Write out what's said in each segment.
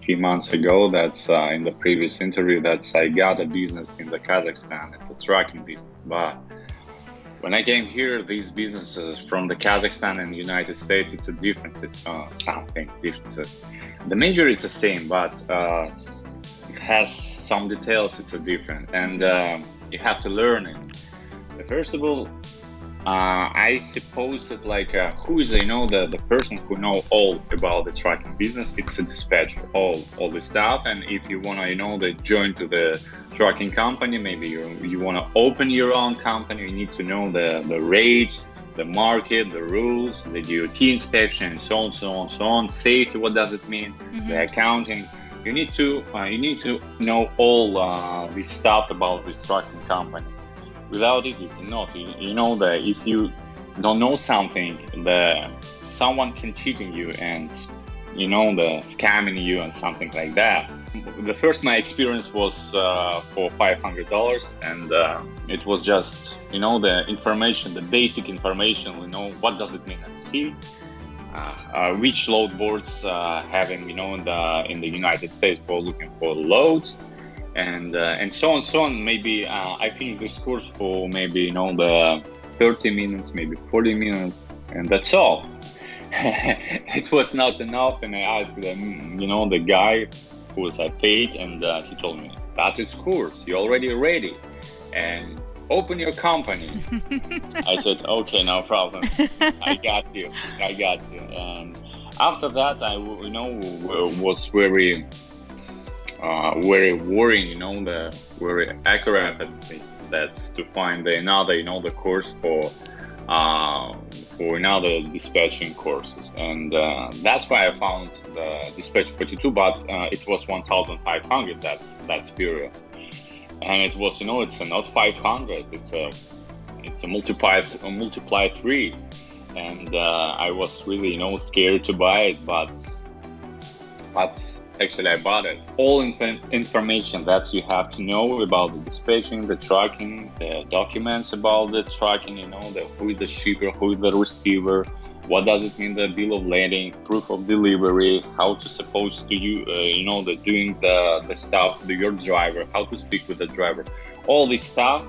few months ago. That's in the previous interview. That's I got a business in the Kazakhstan. It's a trucking business. But when I came here, these businesses from the Kazakhstan and the United States, it's a differences. Something differences. The major is the same, but it has some details. It's a different, and you have to learn it. First of all, I suppose that who is the person who know all about the trucking business. It's a dispatcher, all the stuff. And if you wanna join to the trucking company, maybe you wanna open your own company, you need to know the rates, the market, the rules, the DOT inspection, and so on. Safety, what does it mean? The accounting. You need to know all this stuff about this trucking company. Without it, you cannot. You know that if you don't know something, someone can cheating you and the scamming you and something like that. The first my experience was for $500, and it was just the information, the basic information. What does it mean at sea, which load boards having in the United States for looking for loads. And so on. Maybe I finished this course for maybe the 30 minutes, maybe 40 minutes, and that's all. It was not enough, and I asked the guy who was paid, and he told me that's its course. You're already ready, and open your company. I said, okay, no problem. I got you. And after that, I was very worrying, very accurate. That's to find another course for another dispatching courses, and that's why I found the Trucking42. But it was 1,500. That's period, and it was it's not 500. It's a multiplied 3, and I was really scared to buy it, but actually I bought it. All information that you have to know about the dispatching, the trucking, the documents about the trucking, who is the shipper, who is the receiver, what does it mean, the bill of lading, proof of delivery, how to supposed to doing the stuff to your driver, how to speak with the driver. All this stuff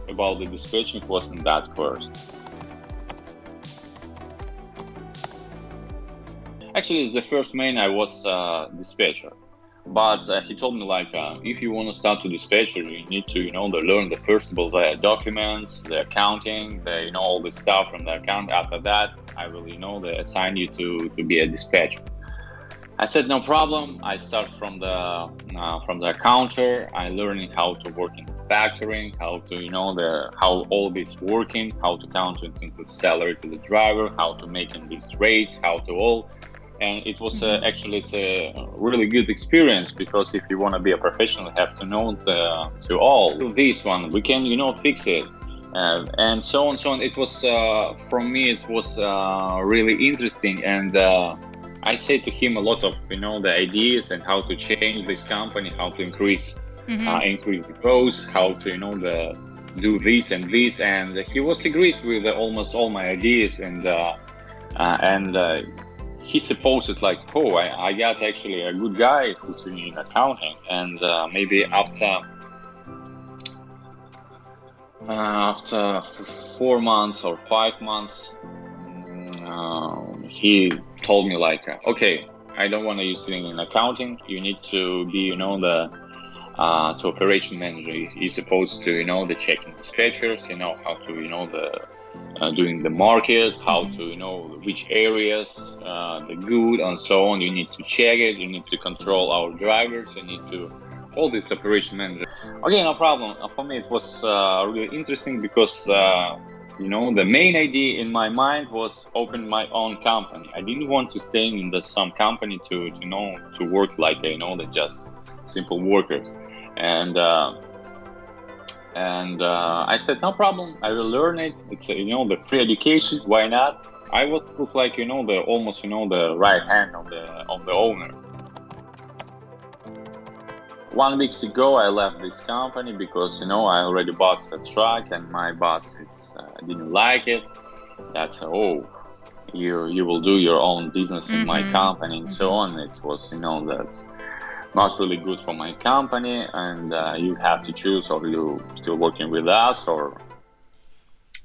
about the dispatching was in that course. Actually, the first main I was dispatcher, but he told me if you want to start to dispatcher, you need to learn the first of all the documents, the accounting, all the stuff from the account. After that, I will they assign you to be a dispatcher. I said no problem. I start from the counter. I learning how to work in factoring, how to how all this working, how to count into salary to the driver, how to make these rates, how to all. And it was actually it's a really good experience, because if you want to be a professional, you have to know to all this one. We can fix it, and so on. It was for me it was really interesting, and I said to him a lot of the ideas and how to change this company, how to increase the growth, how to do this and this, and he was agreed with almost all my ideas, and he supposed it I got actually a good guy who's in accounting, and maybe after 4 months or 5 months, he told me okay, I don't want you sitting in accounting. You need to be the to operation manager. You're supposed to the checking dispatchers, how to doing the market, how to which areas the good and so on. You need to check it. You need to control our drivers. You need to all this operation manager. Okay, no problem. For me, it was really interesting, because the main idea in my mind was open my own company. I didn't want to stay in some company to work they're just simple workers, and I said no problem, I will learn it. It's the free education, why not? I was look the almost the right hand of the owner. 1 week ago I left this company because I already bought the truck, and my boss didn't like it. That's you will do your own business in my company and so on. It was that not really good for my company, and you have to choose, or you still working with us, or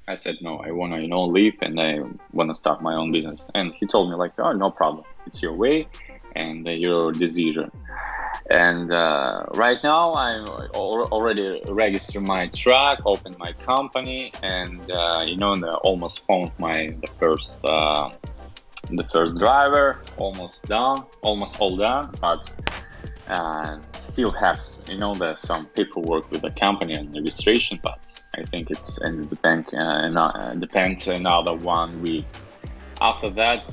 I said no, I want to leave, and I want to start my own business. And he told me like, oh, no problem, it's your way and your decision. And right now I already registered my truck, opened my company, and almost found the first driver, almost done, almost all done, but still have there's some paperwork with the company and registration, but I think it's in the bank depends another 1 week. After that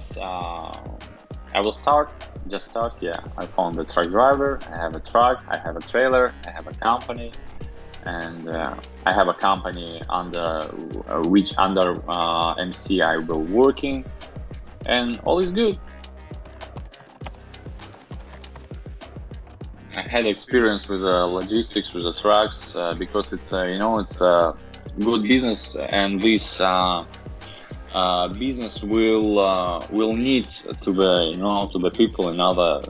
I will start. Yeah, I found the truck driver, I have a truck, I have a trailer, I have a company, and I have a company under MC I will working, and all is good. I had experience with logistics with the trucks because it's it's a good business, and this business will need to the people another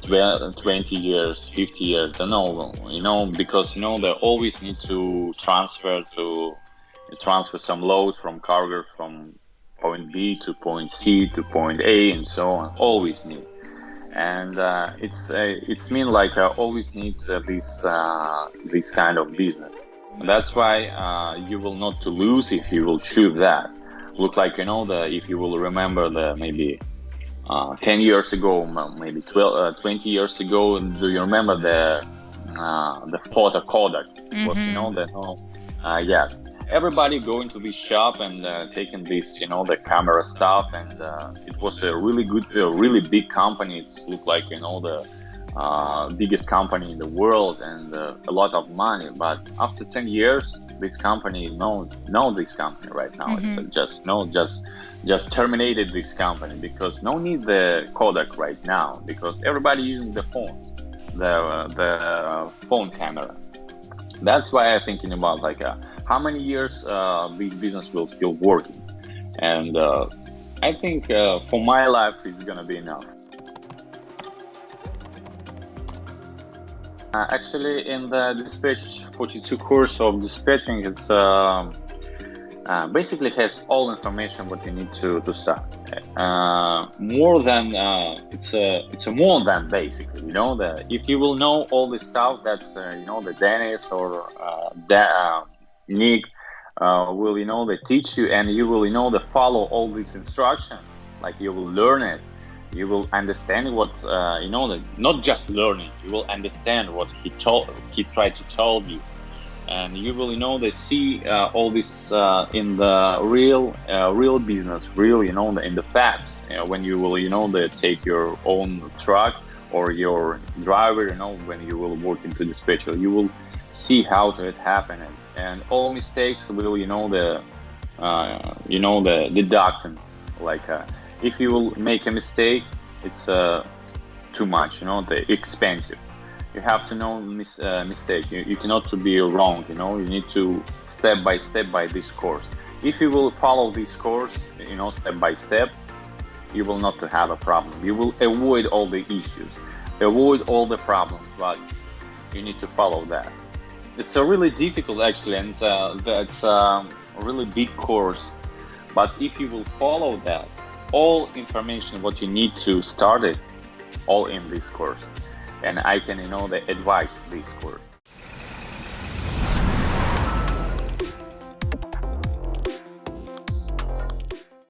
20 years, 50 years. I know, because they always need to transfer some load from cargo from point B to point C to point A and so on. Always need. And it's mean like always needs this kind of business. And that's why you will not to lose if you will choose that. Look like if you will remember maybe 10 years ago, maybe 20 years ago. Do you remember the photo Kodak? Was yes. Everybody going to this shop and taking this, the camera stuff, and it was a really good, really big company. It looked like, the biggest company in the world, and a lot of money. But after 10 years, this company, this company right now, it's just terminated this company, because no need the Kodak right now, because everybody using the phone, the phone camera. That's why I'm thinking about like how many years this business will still working, and I think for my life it's gonna be enough. Actually, in the Dispatch 42 course of dispatching, it's basically has all information what you need to start. More than it's a more than basically, if you will know all this stuff, that's the Dennis or Nick will they teach you, and you will they follow all these instructions. Like you will learn it, you will understand what not just learning, you will understand what he tried to tell you, and you will they see all this in the real business, real in the facts, when you will they take your own truck or your driver, when you will work into dispatcher, you will see how it happened, and all mistakes will the deduction. Like if you will make a mistake, it's too much, the expensive. You have to know mistake. You cannot to be wrong. You need to step by this course. If you will follow this course, step by step, you will not to have a problem. You will avoid all the issues, avoid all the problems, but you need to follow that. It's a really difficult actually, and that's a really big course. But if you will follow that, all information what you need to start it, all in this course, and I can the advise this course.